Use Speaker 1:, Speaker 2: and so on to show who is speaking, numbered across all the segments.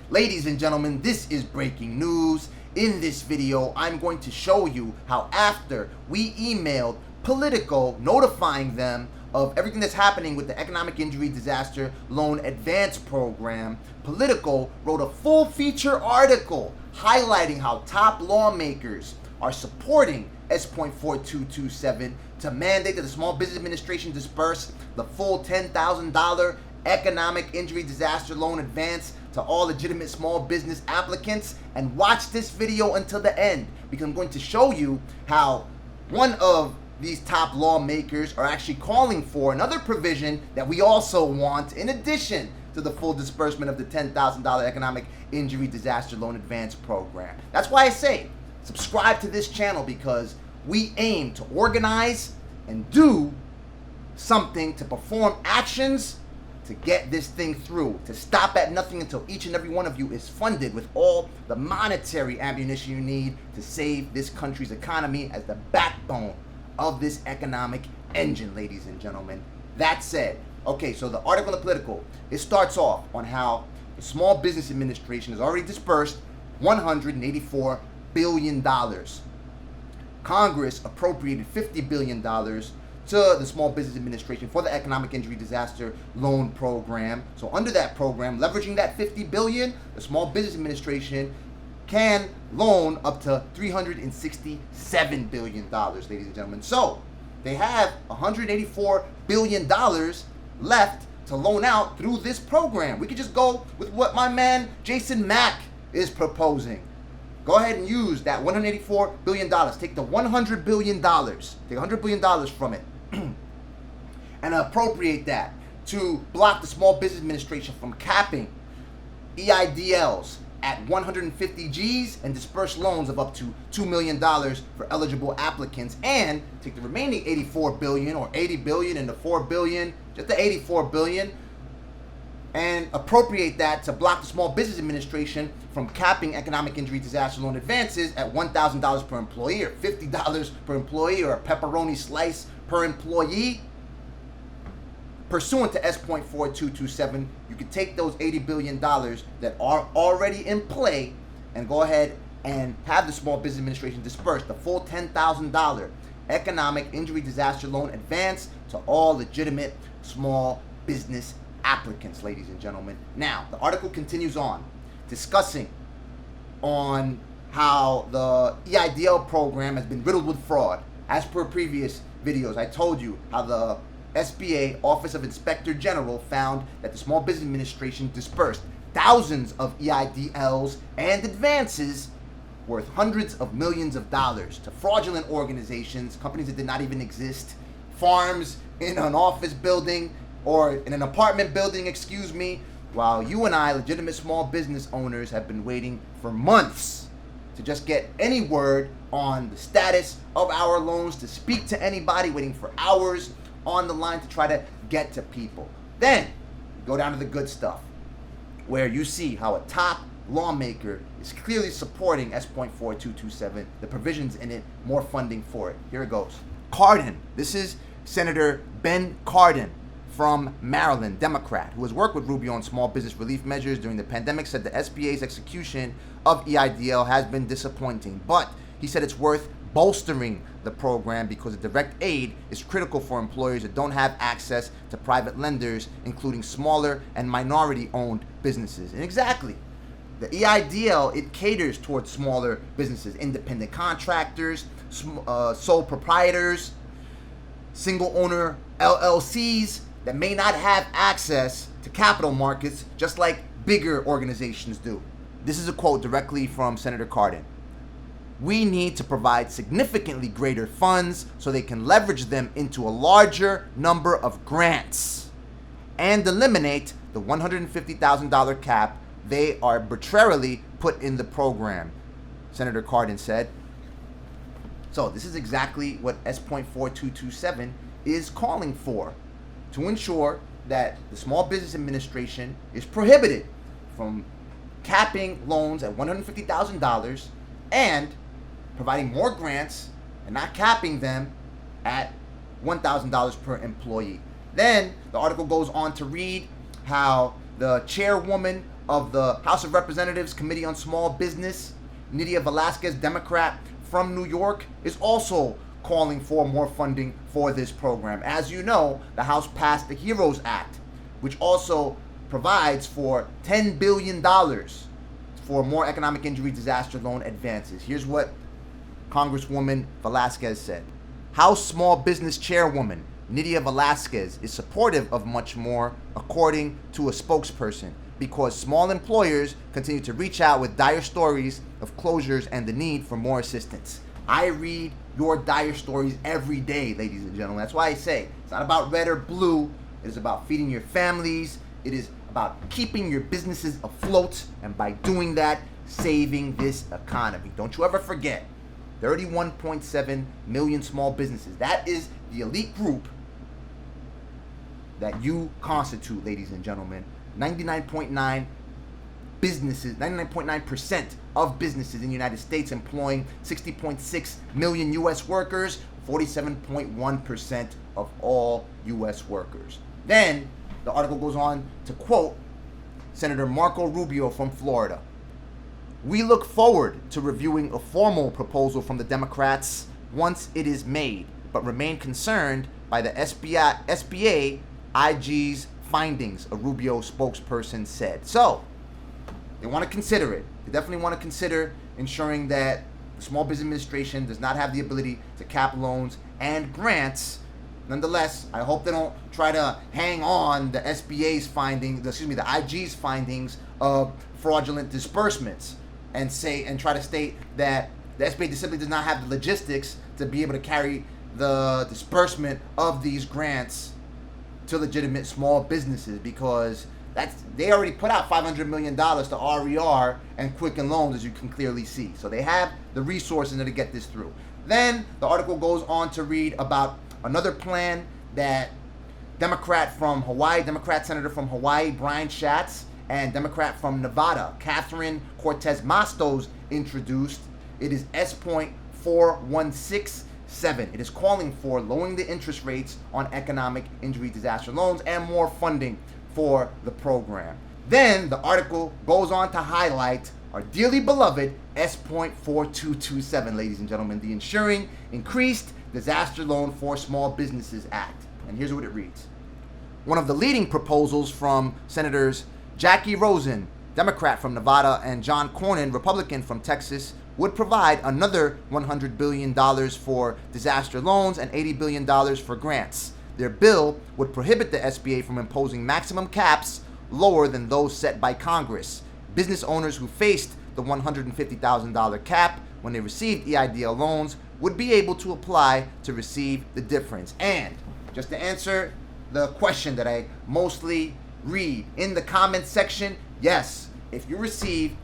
Speaker 1: Ladies and gentlemen, this is breaking news. In this video, I'm going to show you how after we emailed Politico notifying them of everything that's happening with the Economic Injury Disaster Loan Advance Program, Politico wrote a full feature article highlighting how top lawmakers are supporting S.4227 to mandate that the Small Business Administration disperse the full $10,000 Economic Injury Disaster Loan Advance to all legitimate small business applicants. And watch this video until the end, because I'm going to show you how one of these top lawmakers are actually calling for another provision that we also want in addition to the full disbursement of the $10,000 Economic Injury Disaster Loan Advance Program. That's why I say subscribe to this channel, because we aim to organize and do something, to perform actions to get this thing through, to stop at nothing until each and every one of you is funded with all the monetary ammunition you need to save this country's economy as the backbone of this economic engine, ladies and gentlemen. That said, okay, so the article in the Politico, it starts off on how the Small Business Administration has already dispersed $184 billion. Congress appropriated $50 billion to the Small Business Administration for the Economic Injury Disaster Loan Program. So under that program, leveraging that $50 billion, the Small Business Administration can loan up to $367 billion, ladies and gentlemen. So they have $184 billion left to loan out through this program. We could just go with what my man Jason Mack is proposing. Go ahead and use that $184 billion. Take the $100 billion, take $100 billion from it, and appropriate that to block the Small Business Administration from capping EIDLs at 150 G's and disperse loans of up to $2 million for eligible applicants, and take the remaining $84 billion or $80 billion and the $4 billion, just the $84 billion, and appropriate that to block the Small Business Administration from capping economic injury disaster loan advances at $1,000 per employee or $50 per employee or a pepperoni slice per employee. Pursuant to S.4227, you can take those $80 billion that are already in play and go ahead and have the Small Business Administration disperse the full $10,000 economic injury disaster loan advance to all legitimate small business applicants, ladies and gentlemen. Now, the article continues on, discussing on how the EIDL program has been riddled with fraud. As per previous videos, I told you how the SBA Office of Inspector General found that the Small Business Administration dispersed thousands of EIDLs and advances worth hundreds of millions of dollars to fraudulent organizations, companies that did not even exist, farms in an office building, or in an apartment building, excuse me, while you and I, legitimate small business owners, have been waiting for months to just get any word on the status of our loans, to speak to anybody, waiting for hours on the line to try to get to people. Then, go down to the good stuff, where you see how a top lawmaker is clearly supporting S.4227, the provisions in it, more funding for it. Here it goes. Cardin, this is Senator Ben Cardin from Maryland, Democrat, who has worked with Rubio on small business relief measures during the pandemic, said the SBA's execution of EIDL has been disappointing, but he said it's worth bolstering the program because the direct aid is critical for employers that don't have access to private lenders, including smaller and minority-owned businesses. And exactly, the EIDL, it caters towards smaller businesses, independent contractors, sole proprietors, single-owner LLCs that may not have access to capital markets just like bigger organizations do. This is a quote directly from Senator Cardin. We need to provide significantly greater funds so they can leverage them into a larger number of grants and eliminate the $150,000 cap they arbitrarily put in the program, Senator Cardin said. So this is exactly what S.4227 is calling for, to ensure that the Small Business Administration is prohibited from capping loans at $150,000 and providing more grants and not capping them at $1,000 per employee. Then the article goes on to read how the chairwoman of the House of Representatives Committee on Small Business, Nydia Velazquez, Democrat from New York, is also calling for more funding for this program. As you know, the House passed the HEROES Act, which also provides for $10 billion for more economic injury disaster loan advances. Here's what Congresswoman Velazquez said. House Small Business Chairwoman Nydia Velazquez is supportive of much more, according to a spokesperson, because small employers continue to reach out with dire stories of closures and the need for more assistance. I read your dire stories every day, ladies and gentlemen. That's why I say it's not about red or blue. It is about feeding your families. It is about keeping your businesses afloat, and by doing that, saving this economy. Don't you ever forget, 31.7 million small businesses. That is the elite group that you constitute, ladies and gentlemen. 99.9% of businesses in the United States employing 60.6 million U.S. workers, 47.1% of all U.S. workers. Then the article goes on to quote Senator Marco Rubio from Florida. We look forward to reviewing a formal proposal from the Democrats once it is made, but remain concerned by the SBA EIDL's findings, a Rubio spokesperson said. So, they want to consider it. They definitely want to consider ensuring that the Small Business Administration does not have the ability to cap loans and grants. Nonetheless, I hope they don't try to hang on the SBA's findings, the IG's findings of fraudulent disbursements and try to state that the SBA simply does not have the logistics to be able to carry the disbursement of these grants to legitimate small businesses, because they already put out $500 million to RER and Quicken Loans, as you can clearly see. So they have the resources to get this through. Then the article goes on to read about another plan that Democrat Senator from Hawaii, Brian Schatz, and Democrat from Nevada, Cathering Cortez Masto, introduced. It is S.4167. It is calling for lowering the interest rates on economic injury disaster loans and more funding for the program. Then the article goes on to highlight our dearly beloved S.4227, ladies and gentlemen, the Ensuring Increased Disaster Loan for Small Businesses Act. And here's what it reads. One of the leading proposals from Senators Jacky Rosen, Democrat from Nevada, and John Cornyn, Republican from Texas, would provide another $100 billion for disaster loans and $80 billion for grants. Their bill would prohibit the SBA from imposing maximum caps lower than those set by Congress. Business owners who faced the $150,000 cap when they received EIDL loans would be able to apply to receive the difference. And just to answer the question that I mostly read in the comments section, yes, if you receive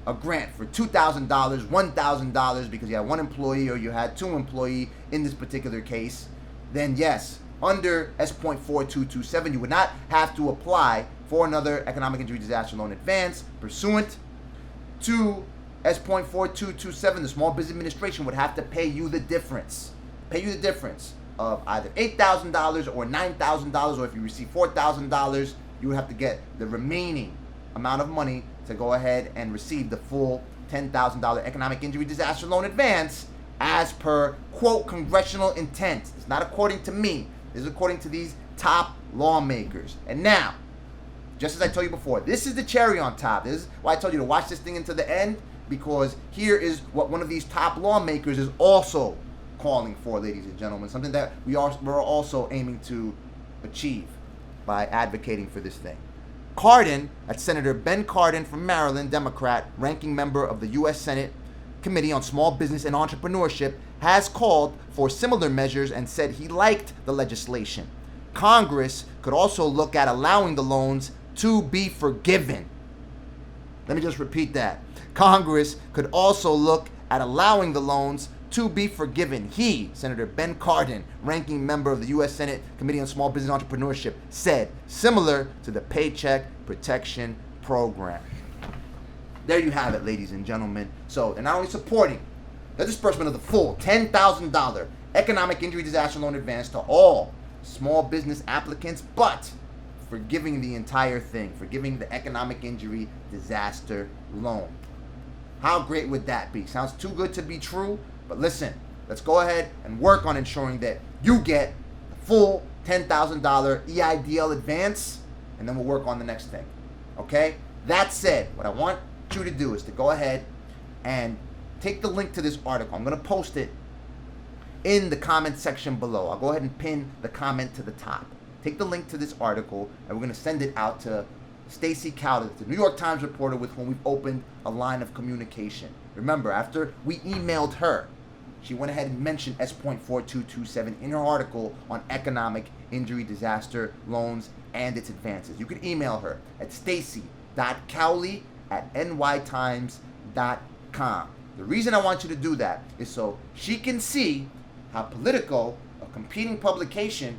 Speaker 1: a grant for $2,000, $1,000 because you had one employee or you had two employees in this particular case, then yes, under S.4227, you would not have to apply for another economic injury disaster loan advance. Pursuant to S.4227, the Small Business Administration would have to pay you the difference. Of either $8,000 or $9,000, or if you receive $4,000, you would have to get the remaining amount of money to go ahead and receive the full $10,000 economic injury disaster loan advance as per, quote, congressional intent. It's not according to me. This is according to these top lawmakers. And now, just as I told you before, this is the cherry on top. This is why I told you to watch this thing into the end, because here is what one of these top lawmakers is also calling for, ladies and gentlemen, something that we're also aiming to achieve by advocating for this thing. Cardin, that's Senator Ben Cardin from Maryland, Democrat, ranking member of the U.S. Senate Committee on Small Business and Entrepreneurship, has called for similar measures and said he liked the legislation. Congress could also look at allowing the loans to be forgiven. Let me just repeat that. Congress could also look at allowing the loans to be forgiven. He, Senator Ben Cardin, ranking member of the U.S. Senate Committee on Small Business and Entrepreneurship, said, similar to the Paycheck Protection Program. There you have it, ladies and gentlemen. So they're not only supporting the disbursement of the full $10,000 economic injury disaster loan advance to all small business applicants, but forgiving the entire thing, forgiving the economic injury disaster loan. How great would that be? Sounds too good to be true, but listen, let's go ahead and work on ensuring that you get the full $10,000 EIDL advance, and then we'll work on the next thing. Okay? That said, what I want you to do is to go ahead and take the link to this article. I'm going to post it in the comment section below. I'll go ahead and pin the comment to the top. Take the link to this article, and we're going to send it out to Stacey Cowder, the New York Times reporter with whom we've opened a line of communication. Remember, after we emailed her, she went ahead and mentioned S.4227 in her article on economic injury disaster loans and its advances. You could email her at stacy.cowley@nytimes.com. The reason I want you to do that is so she can see how Politico, a competing publication,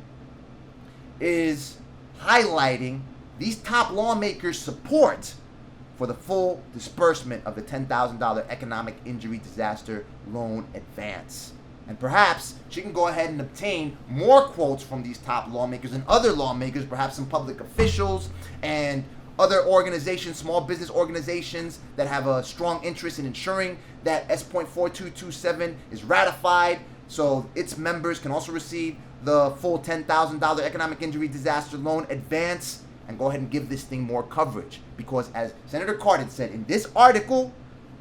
Speaker 1: is highlighting these top lawmakers' support for the full disbursement of the $10,000 economic injury disaster loan advance. And perhaps she can go ahead and obtain more quotes from these top lawmakers and other lawmakers, perhaps some public officials and other organizations, small business organizations that have a strong interest in ensuring that S.4227 is ratified so its members can also receive the full $10,000 economic injury disaster loan advance, and go ahead and give this thing more coverage. Because as Senator Cardin said in this article,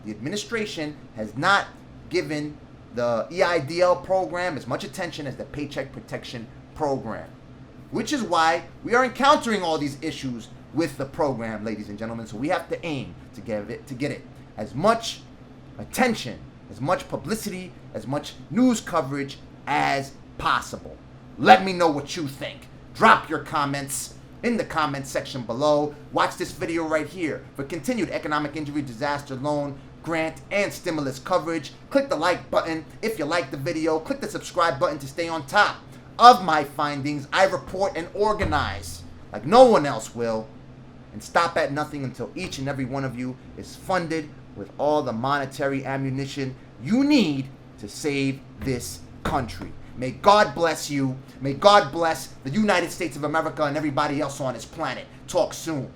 Speaker 1: the administration has not given the EIDL program as much attention as the Paycheck Protection Program, which is why we are encountering all these issues with the program, ladies and gentlemen. So we have to aim to get it as much attention, as much publicity, as much news coverage as possible. Let me know what you think. Drop your comments in the comment section below. Watch this video right here for continued economic injury disaster loan, grant, and stimulus coverage. Click the like button if you like the video. Click the subscribe button to stay on top of my findings. I report and organize like no one else will, and stop at nothing until each and every one of you is funded with all the monetary ammunition you need to save this country. May God bless you. May God bless the United States of America and everybody else on this planet. Talk soon.